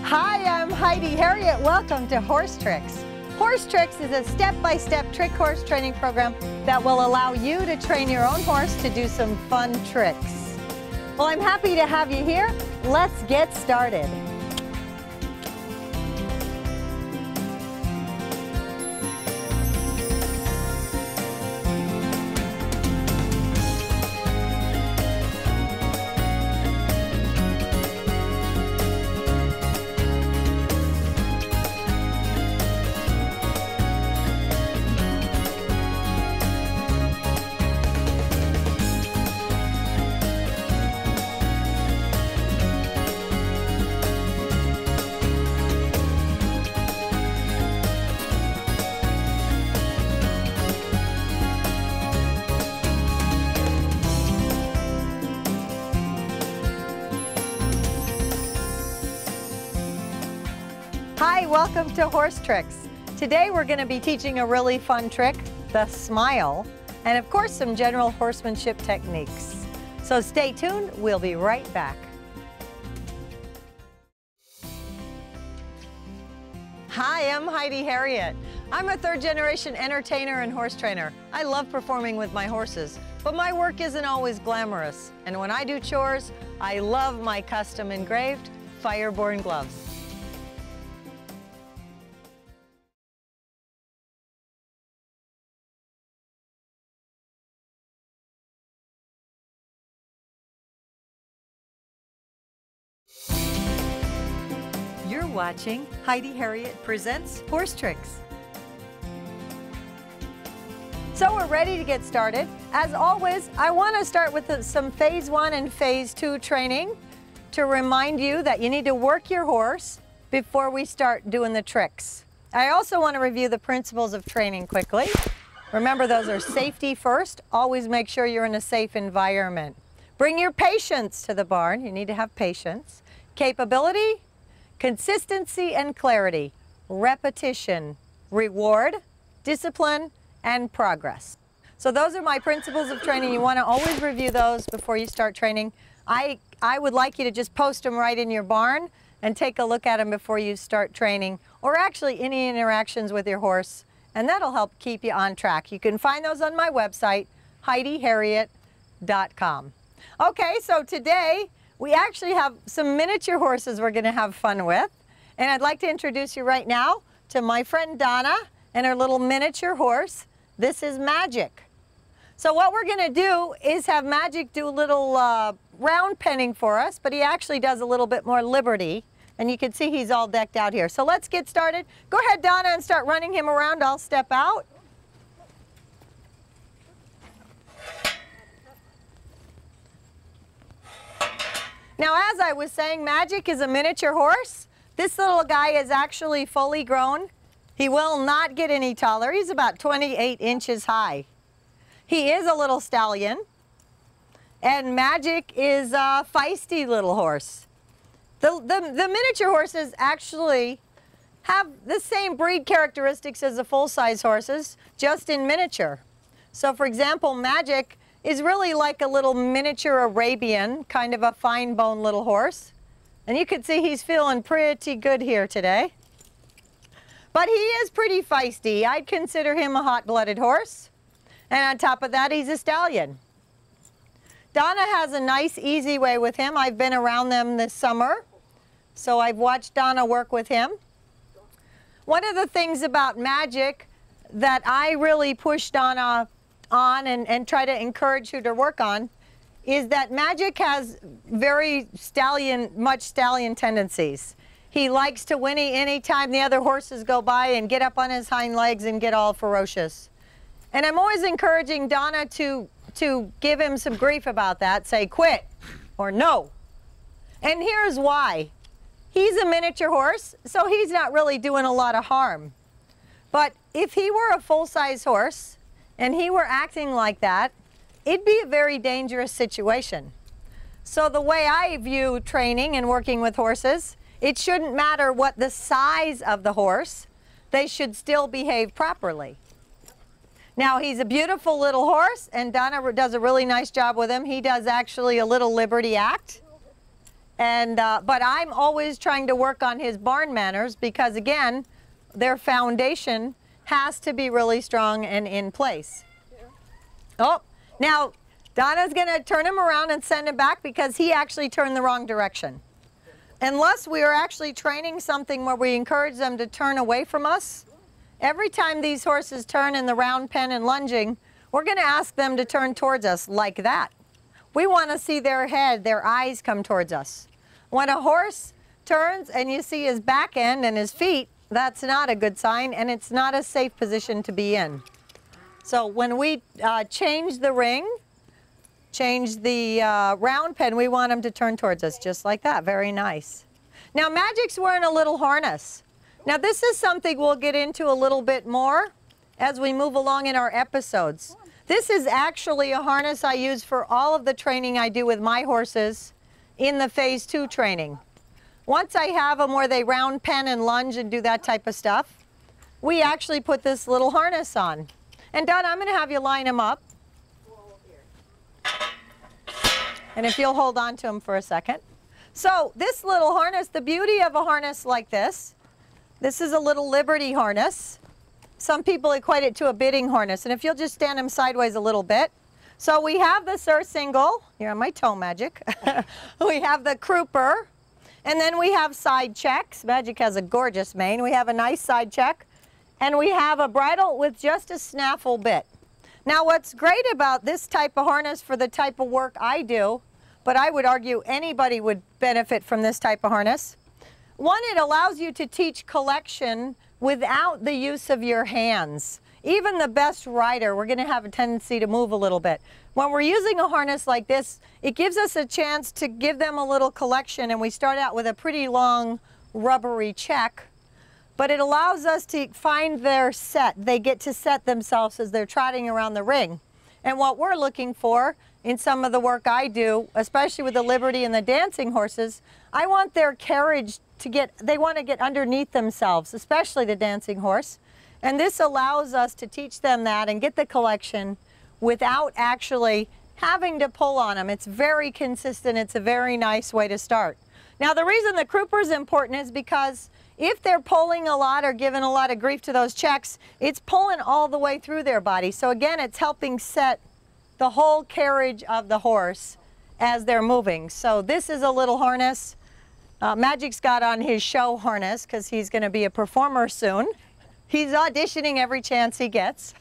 Hi, I'm Heidi Herriott. Welcome to HorseTrix. HorseTrix is a step-by-step trick horse training program that will allow you to train your own horse to do some fun tricks. Well, I'm happy to have you here. Let's get started. Hi, welcome to HorseTrix. Today we're going to be teaching a really fun trick, the smile, and of course some general horsemanship techniques. So stay tuned, we'll be right back. Hi, I'm Heidi Herriott. I'm a third-generation entertainer and horse trainer. I love performing with my horses, but my work isn't always glamorous. And when I do chores, I love my custom engraved Fireborn gloves. You're watching Heidi Herriott Presents HorseTrix. So we're ready to get started. As always, I want to start with some Phase 1 and Phase 2 training to remind you that you need to work your horse before we start doing the tricks. I also want to review the principles of training quickly. Remember, those are safety first. Always make sure you're in a safe environment. Bring your patience to the barn. You need to have patience. Capability, consistency and clarity, repetition, reward, discipline, and progress. So those are my principles of training. You want to always review those before you start training. I would like you to just post them right in your barn and take a look at them before you start training, or actually any interactions with your horse, and that'll help keep you on track. You can find those on my website, HeidiHerriott.com. Okay, so today we actually have some miniature horses we're going to have fun with. And I'd like to introduce you right now to my friend Donna and her little miniature horse. This is Magic. So what we're going to do is have Magic do a little round penning for us, but he actually does a little bit more liberty. And you can see he's all decked out here. So let's get started. Go ahead, Donna, and start running him around. I'll step out. Now, as I was saying, Magic is a miniature horse. This little guy is actually fully grown. He will not get any taller. He's about 28 inches high. He is a little stallion, and Magic is a feisty little horse. The miniature horses actually have the same breed characteristics as the full-size horses, just in miniature. So, for example, Magic is really like a little miniature Arabian, kind of a fine-boned little horse. And you can see he's feeling pretty good here today. But he is pretty feisty. I'd consider him a hot-blooded horse. And on top of that, he's a stallion. Donna has a nice, easy way with him. I've been around them this summer, so I've watched Donna work with him. One of the things about Magic that I really push Donna on and try to encourage you to work on is that Magic has very much stallion tendencies. He likes to whinny anytime the other horses go by and get up on his hind legs and get all ferocious. And I'm always encouraging Donna to give him some grief about that, say quit or no. And here's why. He's a miniature horse, so he's not really doing a lot of harm. But if he were a full-size horse, and he were acting like that, it'd be a very dangerous situation. So the way I view training and working with horses, it shouldn't matter what the size of the horse, they should still behave properly. Now, he's a beautiful little horse, and Donna does a really nice job with him. He does actually a little liberty act. And, but I'm always trying to work on his barn manners because, again, their foundation has to be really strong and in place. Oh, now Donna's going to turn him around and send him back because he actually turned the wrong direction. Unless we are actually training something where we encourage them to turn away from us, every time these horses turn in the round pen and lunging, we're going to ask them to turn towards us like that. We want to see their head, their eyes come towards us. When a horse turns and you see his back end and his feet, that's not a good sign, and it's not a safe position to be in. So when we change the ring, change the round pen, we want him to turn towards us just like that. Very nice. Now Magic's wearing a little harness. Now this is something we'll get into a little bit more as we move along in our episodes. This is actually a harness I use for all of the training I do with my horses in the phase 2 training. Once I have them where they round pen and lunge and do that type of stuff, we actually put this little harness on. And Donna, I'm going to have you line them up. And if you'll hold on to them for a second. So this little harness, the beauty of a harness like this is a little Liberty harness. Some people equate it to a bidding harness. And if you'll just stand them sideways a little bit. So we have the surcingle. You're on my toe, Magic. We have the crupper. And then we have side checks. Magic has a gorgeous mane. We have a nice side check. And we have a bridle with just a snaffle bit. Now what's great about this type of harness for the type of work I do, but I would argue anybody would benefit from this type of harness. One, it allows you to teach collection without the use of your hands. Even the best rider, we're going to have a tendency to move a little bit. When we're using a harness like this, it gives us a chance to give them a little collection, and we start out with a pretty long rubbery check, but it allows us to find their set. They get to set themselves as they're trotting around the ring. And what we're looking for in some of the work I do, especially with the Liberty and the dancing horses, I want their carriage to get, they want to get underneath themselves, especially the dancing horse. And this allows us to teach them that and get the collection without actually having to pull on them. It's very consistent. It's a very nice way to start. Now the reason the crupper is important is because if they're pulling a lot or giving a lot of grief to those checks, it's pulling all the way through their body. So again, it's helping set the whole carriage of the horse as they're moving. So this is a little harness. Magic's got on his show harness because he's going to be a performer soon. He's auditioning every chance he gets.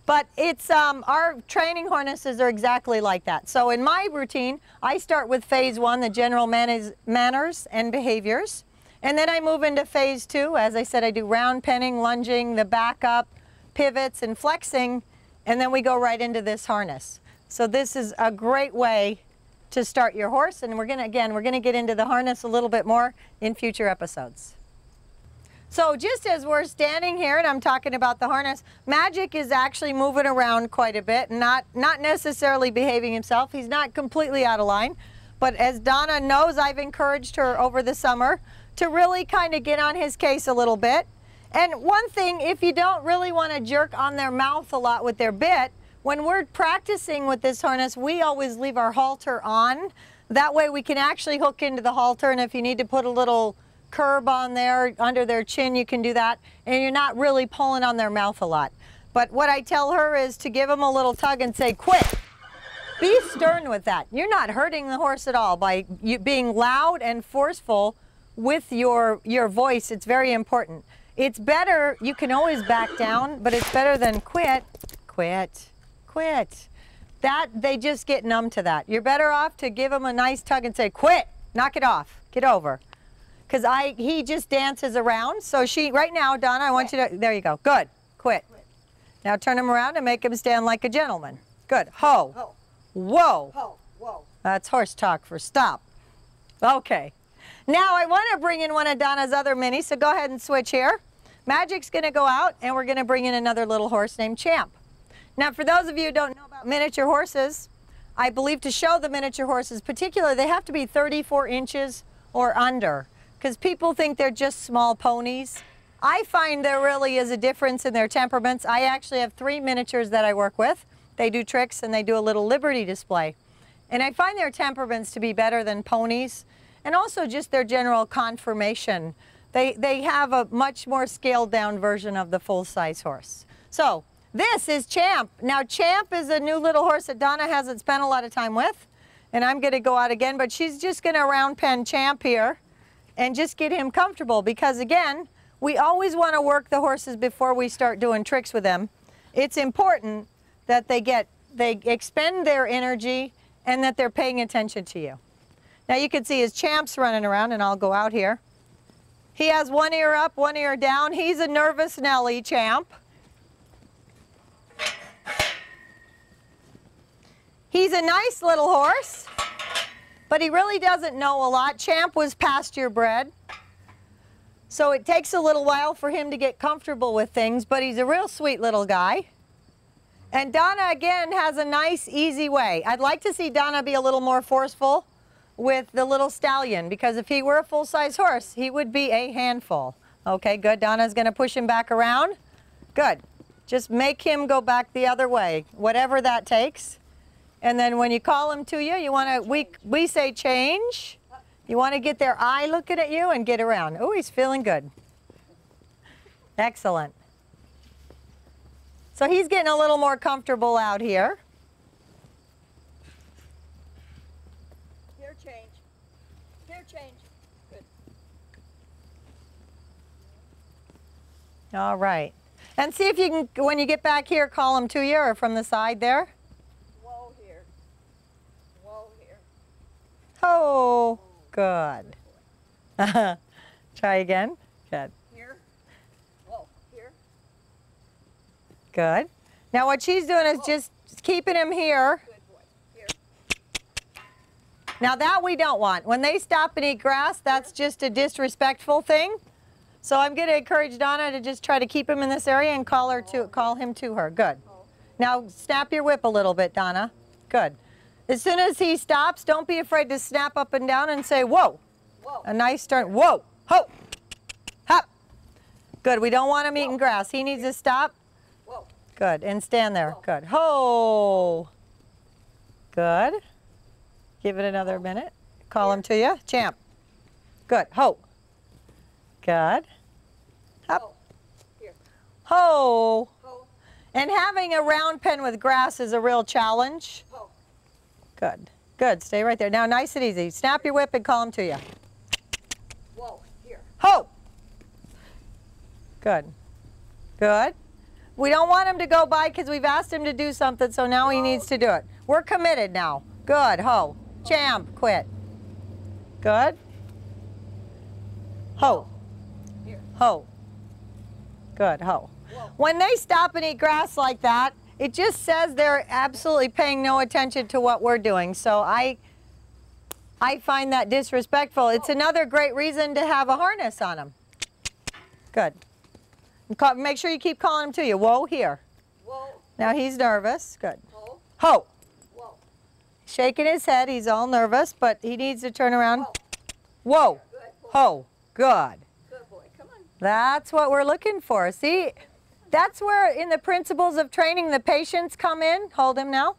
But it's, our training harnesses are exactly like that. So in my routine, I start with phase 1, the general manners and behaviors. And then I move into phase 2. As I said, I do round penning, lunging, the back up, pivots, and flexing. And then we go right into this harness. So this is a great way to start your horse. And we're going to, again, we're going to get into the harness a little bit more in future episodes. So just as we're standing here and I'm talking about the harness, Magic is actually moving around quite a bit, not necessarily behaving himself. He's not completely out of line. But as Donna knows, I've encouraged her over the summer to really kind of get on his case a little bit. And one thing, if you don't really want to jerk on their mouth a lot with their bit, when we're practicing with this harness, we always leave our halter on. That way we can actually hook into the halter, and if you need to put a little curb on there under their chin, you can do that, and you're not really pulling on their mouth a lot. But what I tell her is to give them a little tug and say, quit. Be stern with that. You're not hurting the horse at all by you being loud and forceful with your voice. It's very important. It's better, you can always back down, but it's better than quit, quit, quit. That, they just get numb to that. You're better off to give them a nice tug and say, quit, knock it off, get over. Because he just dances around. So right now, Donna, I want you to, there you go, good, quit. Now turn him around and make him stand like a gentleman. Good, ho, ho. Whoa. Ho, whoa. That's horse talk for stop. Okay. Now I want to bring in one of Donna's other minis, so go ahead and switch here. Magic's going to go out, and we're going to bring in another little horse named Champ. Now for those of you who don't know about miniature horses, I believe to show the miniature horses particularly, they have to be 34 inches or under, because people think they're just small ponies. I find there really is a difference in their temperaments. I actually have 3 miniatures that I work with. They do tricks and they do a little Liberty display. And I find their temperaments to be better than ponies, and also just their general conformation. They have a much more scaled down version of the full-size horse. So this is Champ. Now Champ is a new little horse that Donna hasn't spent a lot of time with, and I'm going to go out again, but she's just going to round pen Champ here and just get him comfortable, because again, we always want to work the horses before we start doing tricks with them. It's important that they expend their energy and that they're paying attention to you. Now you can see his Champ's running around, and I'll go out here. He has one ear up, one ear down. He's a nervous Nelly, Champ. He's a nice little horse, but he really doesn't know a lot. Champ was pasture bred, so it takes a little while for him to get comfortable with things, but he's a real sweet little guy. And Donna, again, has a nice, easy way. I'd like to see Donna be a little more forceful with the little stallion, because if he were a full-size horse, he would be a handful. Okay, good. Donna's going to push him back around. Good. Just make him go back the other way, whatever that takes. And then when you call him to you, you want to, we say change. You want to get their eye looking at you and get around. Oh, he's feeling good. Excellent. So he's getting a little more comfortable out here. Change. Gear change. Good. All right. And see if you can, when you get back here, call him to you or from the side there. Whoa here. Whoa here. Oh, good. Try again. Good. Here. Whoa, here. Good. Now what she's doing is just keeping him here. Good boy. Here. Now that we don't want. When they stop and eat grass, that's just a disrespectful thing. So I'm going to encourage Donna to just try to keep him in this area and call him to her. Good. Now snap your whip a little bit, Donna. Good. As soon as he stops, don't be afraid to snap up and down and say, whoa. Whoa. A nice turn. Whoa. Ho. Hop. Good. We don't want him eating grass. He needs to stop. Whoa. Good. And stand there. Whoa. Good. Ho. Good. Give it another minute. Call him to you. Champ. Good. Ho. Good. Up. Here. Ho. Ho. And having a round pen with grass is a real challenge. Ho. Good. Good. Stay right there. Now nice and easy. Snap your whip and call him to you. Whoa. Here. Ho. Good. Good. We don't want him to go by because we've asked him to do something, so now he needs to do it. We're committed now. Good. Ho. Champ. Quit. Good. Ho. Here. Ho. Good. Ho. Whoa. When they stop and eat grass like that, it just says they're absolutely paying no attention to what we're doing. So I find that disrespectful. It's another great reason to have a harness on them. Good. And make sure you keep calling him to you. Whoa, here. Whoa. Now he's nervous. Good. Ho. Ho. Whoa. Shaking his head. He's all nervous, but he needs to turn around. Whoa. Whoa. Good boy. Ho. Good. Good boy. Come on. That's what we're looking for. See, that's where in the principles of training the patience come in. Hold him now.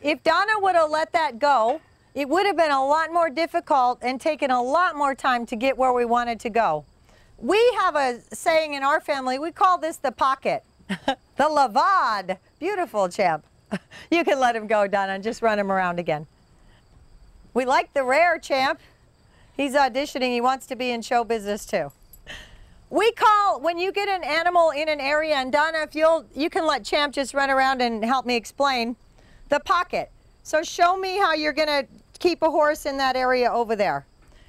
If Donna would have let that go, it would have been a lot more difficult and taken a lot more time to get where we wanted to go. We have a saying in our family, we call this the pocket. The lavad. Beautiful, Champ. You can let him go, Donna, and just run him around again. We like the rare, Champ. He's auditioning. He wants to be in show business too. We call, when you get an animal in an area, and Donna, if you can let Champ just run around and help me explain, the pocket. So show me how you're going to keep a horse in that area over there.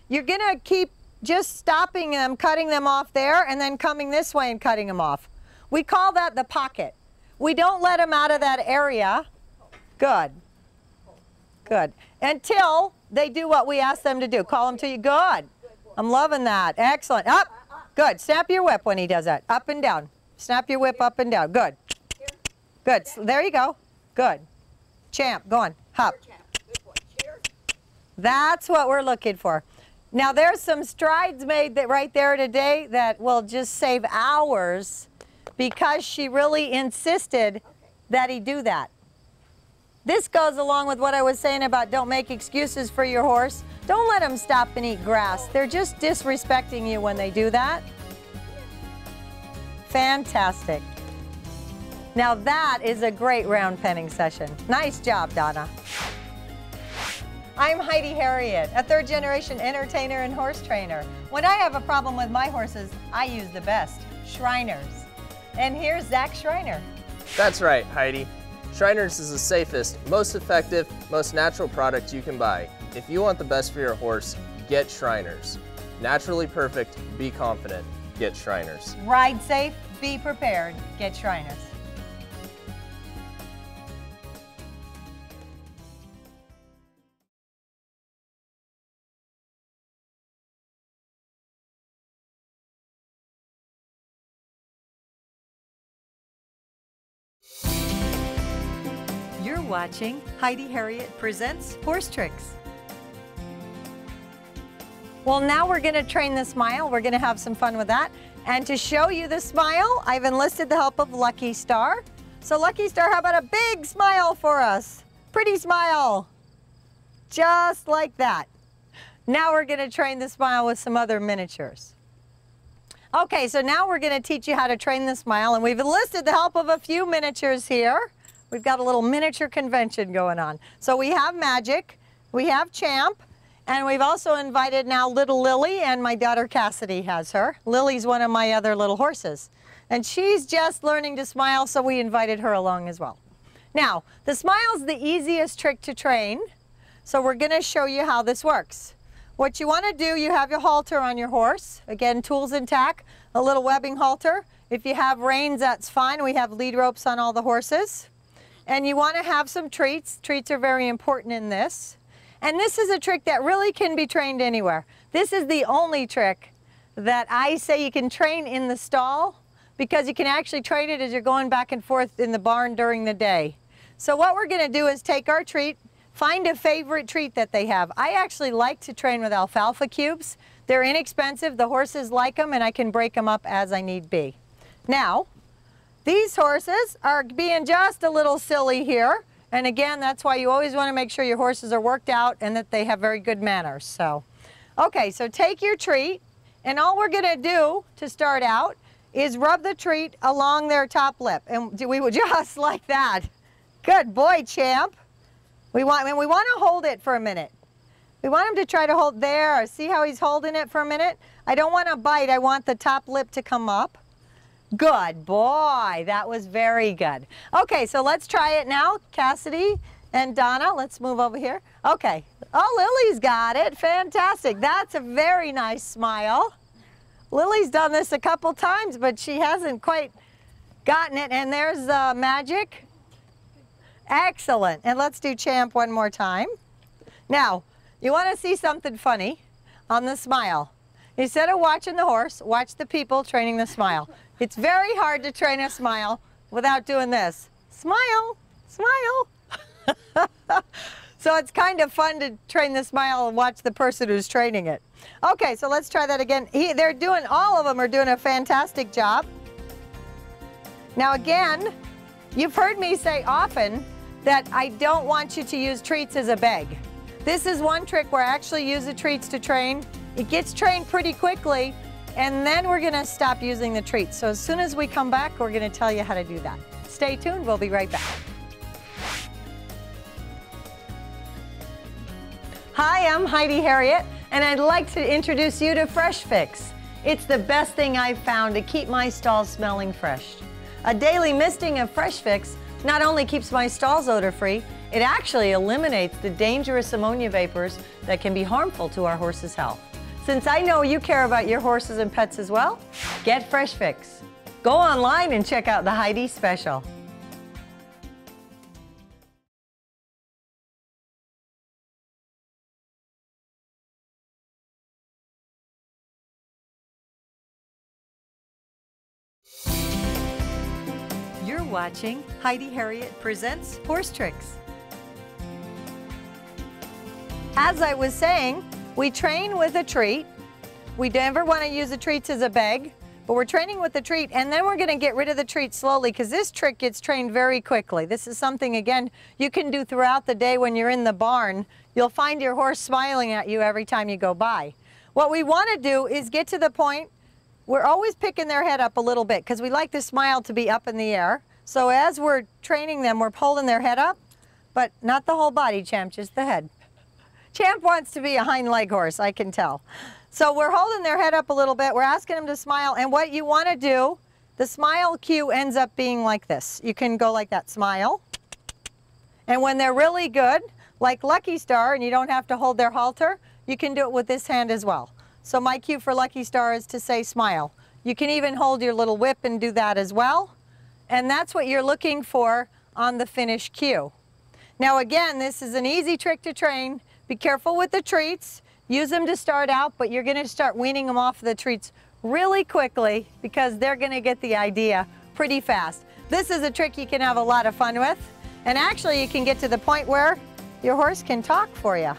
You're going to keep just stopping them, cutting them off there, and then coming this way and cutting them off. We call that the pocket. We don't let them out of that area. Good. Good. Until they do what we ask them to do. Call them to you. Good. I'm loving that. Excellent. Up. Good. Snap your whip when he does that. Up and down. Snap your whip up and down. Good. Good. There you go. Good. Champ. Go on. Hop. That's what we're looking for. Now there's some strides made that right there today that will just save hours because she really insisted that he do that. This goes along with what I was saying about don't make excuses for your horse. Don't let them stop and eat grass. They're just disrespecting you when they do that. Fantastic. Now that is a great round penning session. Nice job, Donna. I'm Heidi Herriott, a third-generation entertainer and horse trainer. When I have a problem with my horses, I use the best, Shriners. And here's Zach Shriner. That's right, Heidi. Shriners is the safest, most effective, most natural product you can buy. If you want the best for your horse, get Shriners. Naturally perfect, be confident, get Shriners. Ride safe, be prepared, get Shriners. You're watching Heidi Herriott Presents HorseTrix. Well, now we're going to train the smile. We're going to have some fun with that. And to show you the smile, I've enlisted the help of Lucky Star. So Lucky Star, how about a big smile for us? Pretty smile. Just like that. Now we're going to train the smile with some other miniatures. Okay, so now we're going to teach you how to train the smile, and we've enlisted the help of a few miniatures here. We've got a little miniature convention going on. So we have Magic, we have Champ, and we've also invited now little Lily, and my daughter Cassidy has her. Lily's one of my other little horses. And she's just learning to smile, so we invited her along as well. Now, the smile's the easiest trick to train, so we're going to show you how this works. What you want to do, you have your halter on your horse. Again, tools intact, a little webbing halter. If you have reins, that's fine. We have lead ropes on all the horses. And you want to have some treats. Treats are very important in this. And this is a trick that really can be trained anywhere. This is the only trick that I say you can train in the stall, because you can actually train it as you're going back and forth in the barn during the day. So what we're going to do is take our treat, find a favorite treat that they have. I actually like to train with alfalfa cubes. They're inexpensive, the horses like them, and I can break them up as I need be. Now, these horses are being just a little silly here. And again, that's why you always want to make sure your horses are worked out and that they have very good manners. So, okay, so take your treat, and all we're going to do to start out is rub the treat along their top lip. And we would just like that. Good boy, Champ. We want to hold it for a minute. We want him to try to hold there. See how he's holding it for a minute? I don't want to bite. I want the top lip to come up. Good boy. That was very good. Okay, so let's try it now. Cassidy and Donna, let's move over here. Okay. Oh, Lily's got it. Fantastic. That's a very nice smile. Lily's done this a couple times, but she hasn't quite gotten it. And there's Magic. Excellent. And let's do Champ one more time. Now, you want to see something funny on the smile. Instead of watching the horse, watch the people training the smile. It's very hard to train a smile without doing this. Smile, smile. So it's kind of fun to train the smile and watch the person who's training it. Okay, so let's try that again. All of them are doing a fantastic job. Now again, you've heard me say often that I don't want you to use treats as a beg. This is one trick where I actually use the treats to train. It gets trained pretty quickly, and then we're going to stop using the treats. So as soon as we come back, we're going to tell you how to do that. Stay tuned. We'll be right back. Hi, I'm Heidi Herriott, and I'd like to introduce you to Fresh Fix. It's the best thing I've found to keep my stalls smelling fresh. A daily misting of Fresh Fix not only keeps my stalls odor-free, it actually eliminates the dangerous ammonia vapors that can be harmful to our horses' health. Since I know you care about your horses and pets as well, get Fresh Fix. Go online and check out the Heidi special. You're watching Heidi Herriott Presents HorseTrix. As I was saying, we train with a treat. We never want to use the treats as a beg, But we're training with the treat, and then we're going to get rid of the treat slowly because this trick gets trained very quickly. This is something, again, you can do throughout the day when you're in the barn. You'll find your horse smiling at you every time you go by. What we want to do is get to the point, we're always picking their head up a little bit because we like the smile to be up in the air. So as we're training them, we're holding their head up, but not the whole body, Champ, just the head. Champ wants to be a hind leg horse, I can tell. So we're holding their head up a little bit. We're asking them to smile. And what you want to do, the smile cue ends up being like this. You can go like that, smile. And when they're really good, like Lucky Star, and you don't have to hold their halter, you can do it with this hand as well. So my cue for Lucky Star is to say smile. You can even hold your little whip and do that as well. And that's what you're looking for on the finish cue. Now again, this is an easy trick to train. Be careful with the treats. Use them to start out, but you're going to start weaning them off the treats really quickly because they're going to get the idea pretty fast. This is a trick you can have a lot of fun with, and actually you can get to the point where your horse can talk for you.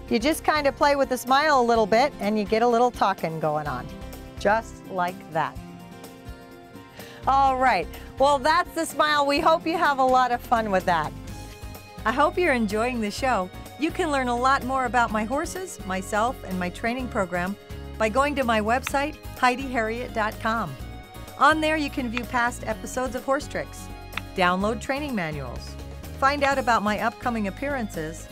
You just kind of play with the smile a little bit and you get a little talking going on, just like that. All right, well that's the smile. We hope you have a lot of fun with that. I hope you're enjoying the show. You can learn a lot more about my horses, myself, and my training program by going to my website, HeidiHerriott.com. On there, you can view past episodes of HorseTrix, download training manuals, find out about my upcoming appearances,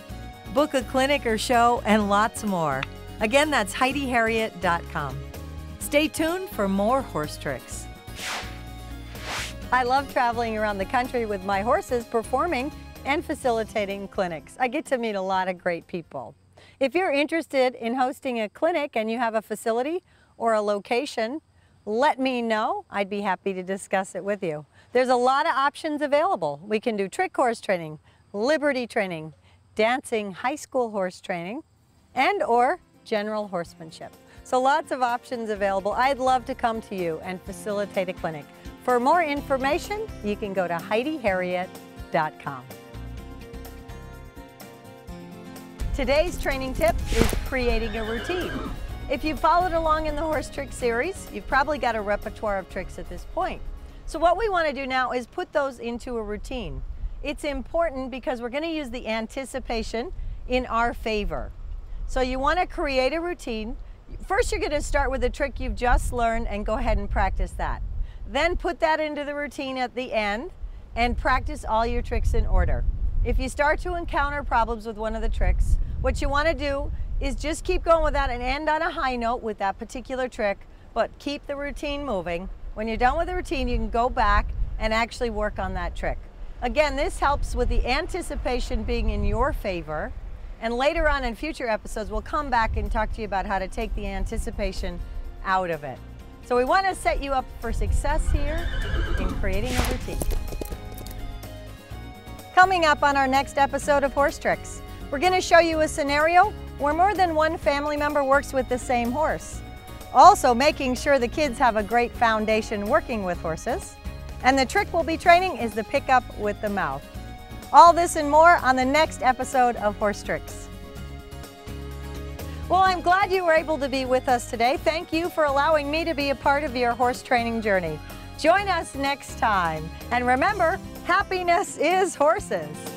book a clinic or show, and lots more. Again, that's HeidiHerriott.com. Stay tuned for more HorseTrix. I love traveling around the country with my horses, performing and facilitating clinics. I get to meet a lot of great people. If you're interested in hosting a clinic and you have a facility or a location, let me know. I'd be happy to discuss it with you. There's a lot of options available. We can do trick horse training, liberty training, dancing, high school horse training, and or general horsemanship. So lots of options available. I'd love to come to you and facilitate a clinic. For more information, you can go to HeidiHerriott.com. Today's training tip is creating a routine. If you've followed along in the HorseTrix series, you've probably got a repertoire of tricks at this point. So what we want to do now is put those into a routine. It's important because we're going to use the anticipation in our favor. So you want to create a routine. First, you're going to start with a trick you've just learned and go ahead and practice that. Then put that into the routine at the end and practice all your tricks in order. If you start to encounter problems with one of the tricks, what you want to do is just keep going with that and end on a high note with that particular trick, but keep the routine moving. When you're done with the routine, you can go back and actually work on that trick. Again, this helps with the anticipation being in your favor, and later on in future episodes, we'll come back and talk to you about how to take the anticipation out of it. So we want to set you up for success here in creating a routine. Coming up on our next episode of HorseTrix, we're going to show you a scenario where more than one family member works with the same horse. Also making sure the kids have a great foundation working with horses. And the trick we'll be training is the pickup with the mouth. All this and more on the next episode of HorseTrix. Well, I'm glad you were able to be with us today. Thank you for allowing me to be a part of your horse training journey. Join us next time. And remember, happiness is horses.